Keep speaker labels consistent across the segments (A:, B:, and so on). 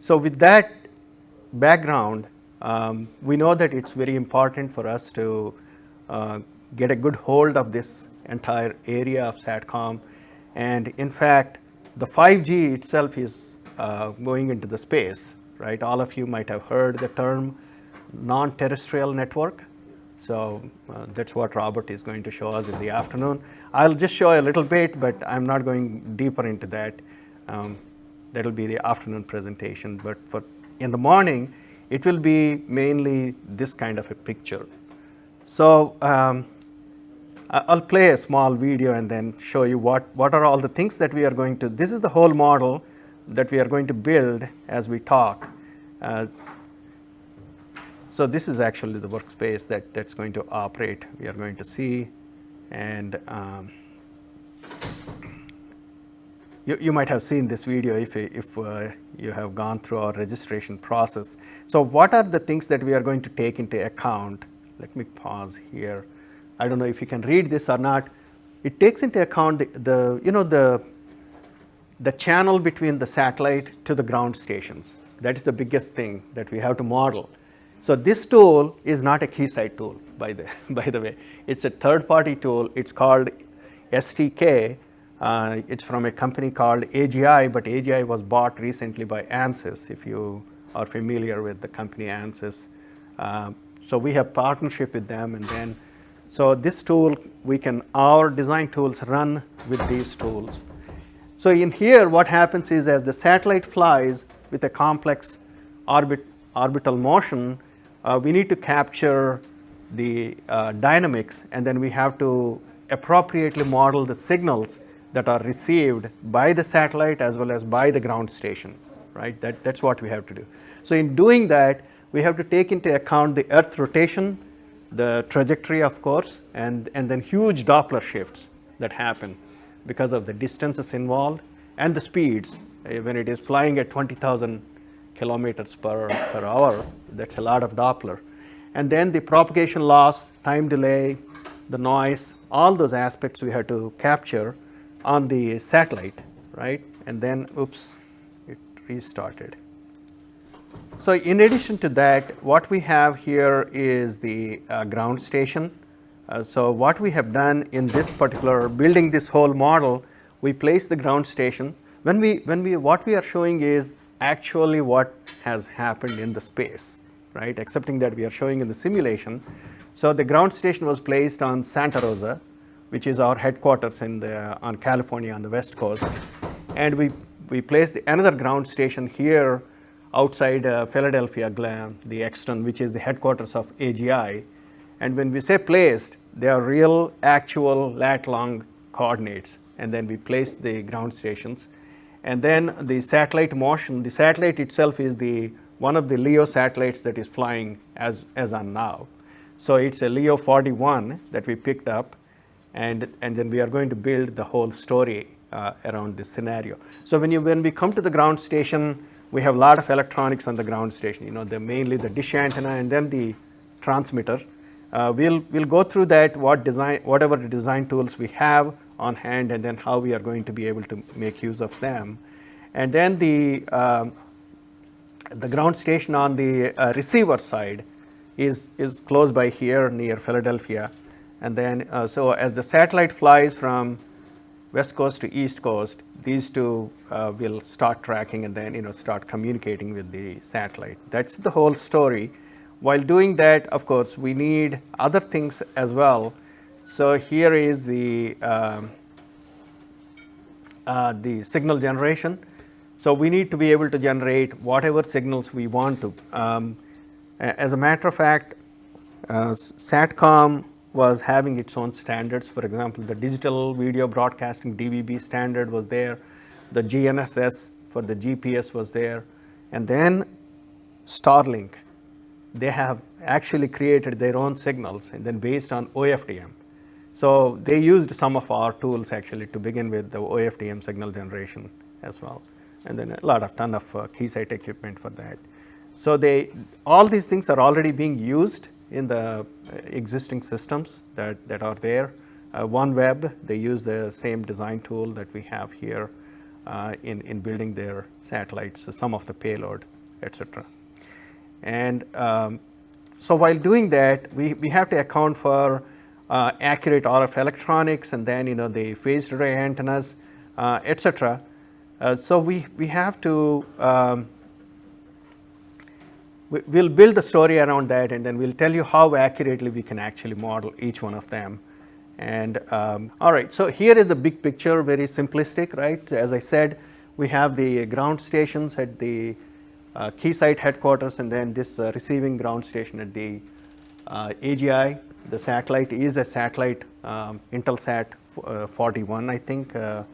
A: So, with that background, we know that it's very important for us to get a good hold of this entire area of SATCOM. And in fact, the 5G itself is going into the space, right? All of you might have heard the term non-terrestrial network. So that's what Robert is going to show us in the afternoon. I'll just show a little bit, but I'm not going deeper into that. That'll be the afternoon presentation. But for in the morning, it will be mainly this kind of a picture. So I'll play a small video and then show you what are all the things that we are going to. This is the whole model that we are going to build as we talk. So this is actually the workspace that's going to operate. We are going to see, and you might have seen this video if you have gone through our registration process. So what are the things that we are going to take into account? Let me pause here. I don't know if you can read this or not. It takes into account the channel between the satellite to the ground stations. That is the biggest thing that we have to model. So this tool is not a Keysight tool, by the way. It's a third-party tool. It's called STK. It's from a company called AGI, but AGI was bought recently by Ansys, if you are familiar with the company Ansys. So we have partnership with them, and then so this tool, our design tools run with these tools. So in here, what happens is as the satellite flies with a complex orbital motion, we need to capture the dynamics, and then we have to appropriately model the signals that are received by the satellite as well as by the ground station, right? That's what we have to do. So in doing that, we have to take into account the Earth rotation, the trajectory, of course, and then huge Doppler shifts that happen because of the distances involved and the speeds. When it is flying at 20,000 kilometers per hour, that's a lot of Doppler. And then the propagation loss, time delay, the noise, all those aspects we have to capture on the satellite, right? And then, oops, it restarted. So in addition to that, what we have here is the ground station. So what we have done in this particular, building this whole model, we place the ground station. What we are showing is actually what has happened in the space, right? Excepting that we are showing in the simulation. So the ground station was placed on Santa Rosa, which is our headquarters on California on the West Coast. And we placed another ground station here outside Philadelphia, the Exton, which is the headquarters of AGI. And when we say placed, they are real, actual lat-long coordinates. And then we place the ground stations. And then the satellite motion, the satellite itself is one of the LEO satellites that is flying as on now. So it's a LEO 41 that we picked up, and then we are going to build the whole story around this scenario. So when we come to the ground station, we have a lot of electronics on the ground station. Mainly the dish antenna and then the transmitter. We'll go through that, whatever the design tools we have on hand, and then how we are going to be able to make use of them. And then the ground station on the receiver side is close by here near Philadelphia. And then so as the satellite flies from West Coast to East Coast, these two will start tracking and then start communicating with the satellite. That's the whole story. While doing that, of course, we need other things as well. So here is the signal generation. So we need to be able to generate whatever signals we want to. As a matter of fact, SATCOM was having its own standards. For example, the digital video broadcasting DVB standard was there. The GNSS for the GPS was there. And then Starlink, they have actually created their own signals and then based on OFDM. So they used some of our tools actually to begin with the OFDM signal generation as well. And then a ton of Keysight equipment for that. So all these things are already being used in the existing systems that are there. OneWeb, they use the same design tool that we have here. in building their satellites, so some of the payload, etc. And so while doing that, we have to account for accurate RF electronics, and then the phased array antennas, etc. So we have to we'll build the story around that, and then we'll tell you how accurately we can actually model each one of them. And all right, so here is the big picture, very simplistic, right? As I said, we have the ground stations at the Keysight headquarters, and then this receiving ground station at the AGI. The satellite is a satellite, Intelsat 41, I think, a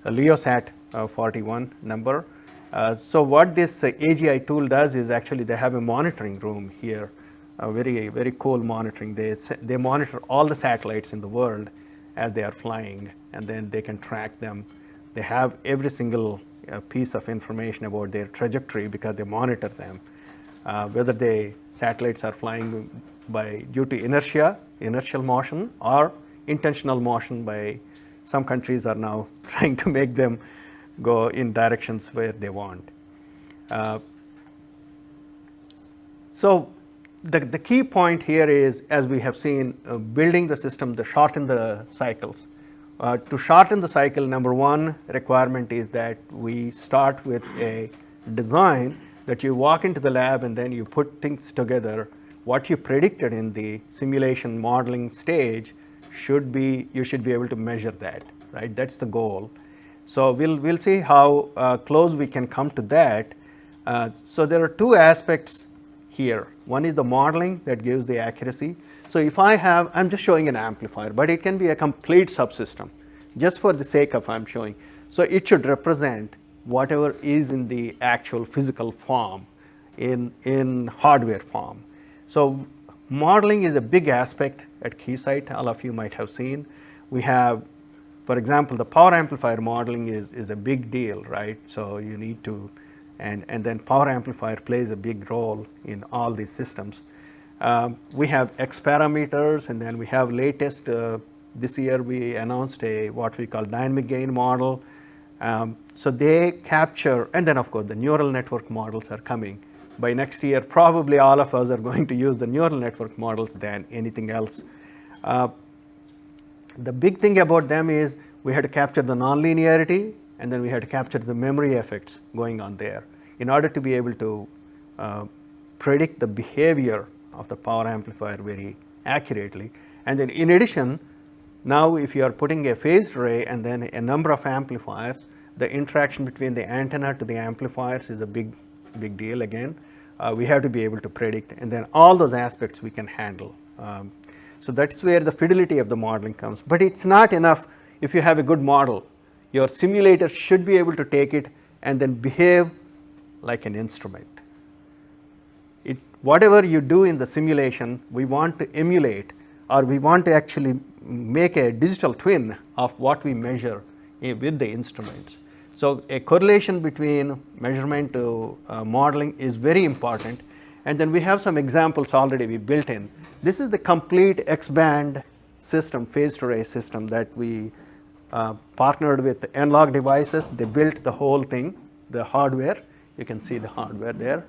A: LeoSat 41 number. So what this AGI tool does is actually they have a monitoring room here, a very cool monitoring. They monitor all the satellites in the world as they are flying, and then they can track them. They have every single piece of information about their trajectory because they monitor them. Whether the satellites are flying due to inertial motion, or intentional motion by some countries are now trying to make them go in directions where they want. So the key point here is, as we have seen, building the system to shorten the cycles. To shorten the cycle, number one requirement is that we start with a design that you walk into the lab and then you put things together. What you predicted in the simulation modeling stage you should be able to measure that, right? That's the goal. So we'll see how close we can come to that. So there are two aspects here. One is the modeling that gives the accuracy. So if I'm just showing an amplifier, but it can be a complete subsystem, just for the sake of I'm showing. So it should represent whatever is in the actual physical form, in hardware form. So modeling is a big aspect at Keysight. All of you might have seen. We have, for example, the power amplifier modeling is a big deal, right? So you need to, and then power amplifier plays a big role in all these systems. We have X parameters, and then we have latest, this year we announced what we call dynamic gain model. So they capture, and then of course the neural network models are coming. By next year, probably all of us are going to use the neural network models than anything else. The big thing about them is we had to capture the nonlinearity, and then we had to capture the memory effects going on there in order to be able to predict the behavior of the power amplifier very accurately. And then in addition, now if you are putting a phased array and then a number of amplifiers, the interaction between the antenna to the amplifiers is a big deal again. We have to be able to predict, and then all those aspects we can handle. So that's where the fidelity of the modeling comes. But it's not enough if you have a good model. Your simulator should be able to take it and then behave like an instrument. Whatever you do in the simulation, we want to emulate, or we want to actually make a digital twin of what we measure with the instruments. So a correlation between measurement to modeling is very important. And then we have some examples already we built in. This is the complete X-band system, phased array system that we partnered with Analog Devices. They built the whole thing, the hardware. You can see the hardware there.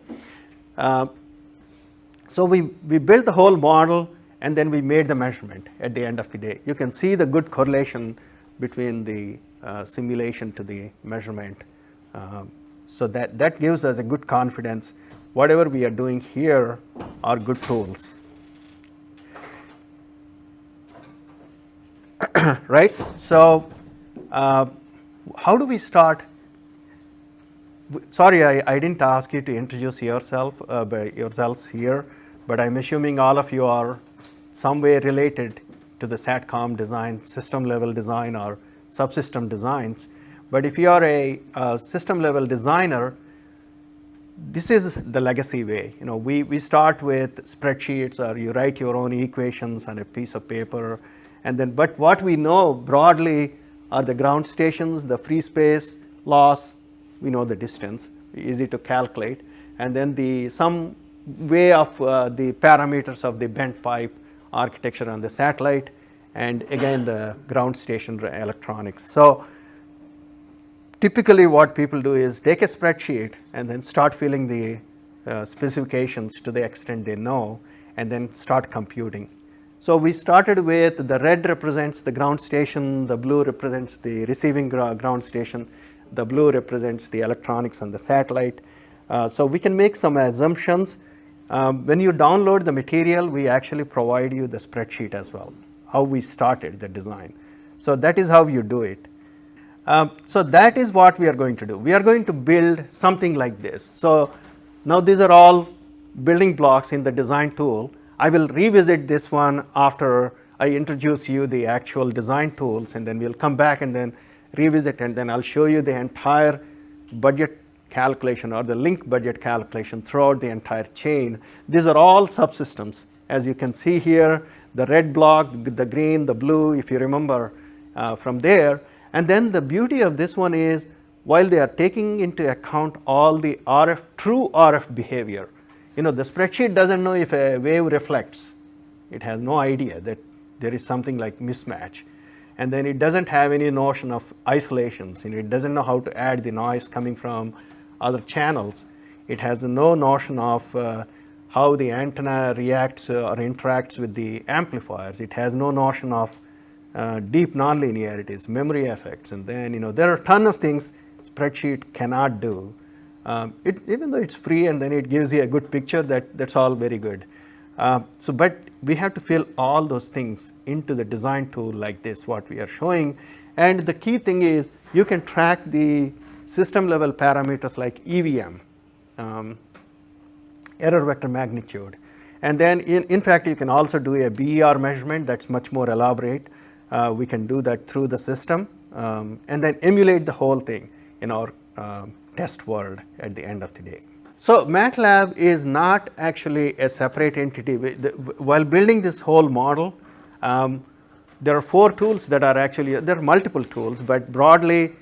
A: So we built the whole model, and then we made the measurement at the end of the day. You can see the good correlation between the simulation to the measurement. So that gives us a good confidence. Whatever we are doing here are good tools. Right? So how do we start? Sorry, I didn't ask you to introduce yourselves here, but I'm assuming all of you are some way related to the SATCOM design, system level design, or subsystem designs. But if you are a system level designer, this is the legacy way. We start with spreadsheets, or you write your own equations on a piece of paper, and then, but what we know broadly are the ground stations, the free space loss. We know the distance, easy to calculate, and then some way of the parameters of the bent pipe architecture on the satellite, and again the ground station electronics. So typically what people do is take a spreadsheet and then start filling the specifications to the extent they know, and then start computing. So we started with the red represents the ground station, the blue represents the receiving ground station, the blue represents the electronics and the satellite. So we can make some assumptions. When you download the material, we actually provide you the spreadsheet as well, how we started the design. So that is how you do it. So that is what we are going to do. We are going to build something like this. So now these are all building blocks in the design tool. I will revisit this one after I introduce you the actual design tools, and then we'll come back and then revisit, and then I'll show you the entire budget calculation or the link budget calculation throughout the entire chain. These are all subsystems. As you can see here, the red block, the green, the blue, if you remember from there. And then the beauty of this one is, while they are taking into account all the true RF behavior, the spreadsheet doesn't know if a wave reflects. It has no idea that there is something like mismatch. And then it doesn't have any notion of isolations. It doesn't know how to add the noise coming from other channels. It has no notion of how the antenna reacts or interacts with the amplifiers. It has no notion of deep nonlinearities, memory effects, and then there are a ton of things spreadsheet cannot do. Even though it's free and then it gives you a good picture, that's all very good. But we have to fill all those things into the design tool like this, what we are showing. And the key thing is you can track the system level parameters like EVM, error vector magnitude. And then in fact, you can also do a BER measurement that's much more elaborate. We can do that through the system, and then emulate the whole thing in our test world at the end of the day. So MATLAB is not actually a separate entity. While building this whole model, there are 4 tools that are actually, there are multiple tools, but broadly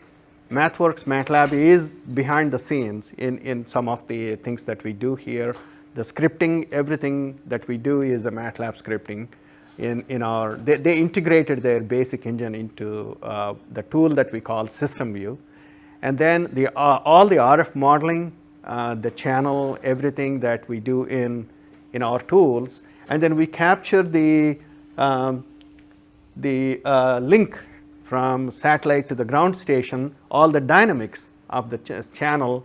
A: MathWorks MATLAB is behind the scenes in some of the things that we do here. The scripting, everything that we do is a MATLAB scripting. They integrated their basic engine into the tool that we call SystemVue. And then all the RF modeling, the channel, everything that we do in our tools, and then we capture the link from satellite to the ground station, all the dynamics of the channel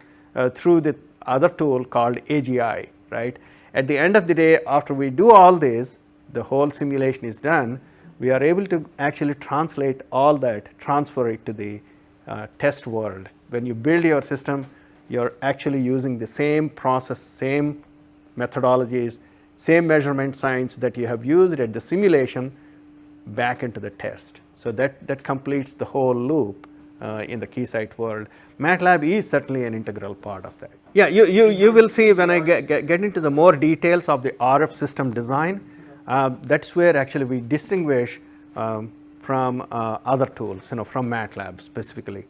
A: through the other tool called AGI, right? At the end of the day, after we do all this, the whole simulation is done, we are able to actually translate all that, transfer it to the test world. When you build your system, you're actually using the same process, same methodologies, same measurement science that you have used at the simulation back into the test. So that completes the whole loop in the Keysight world. MATLAB is certainly an integral part of that. Yeah, you will see when I get into the more details of the RF system design, that's where actually we distinguish from other tools, from MATLAB specifically.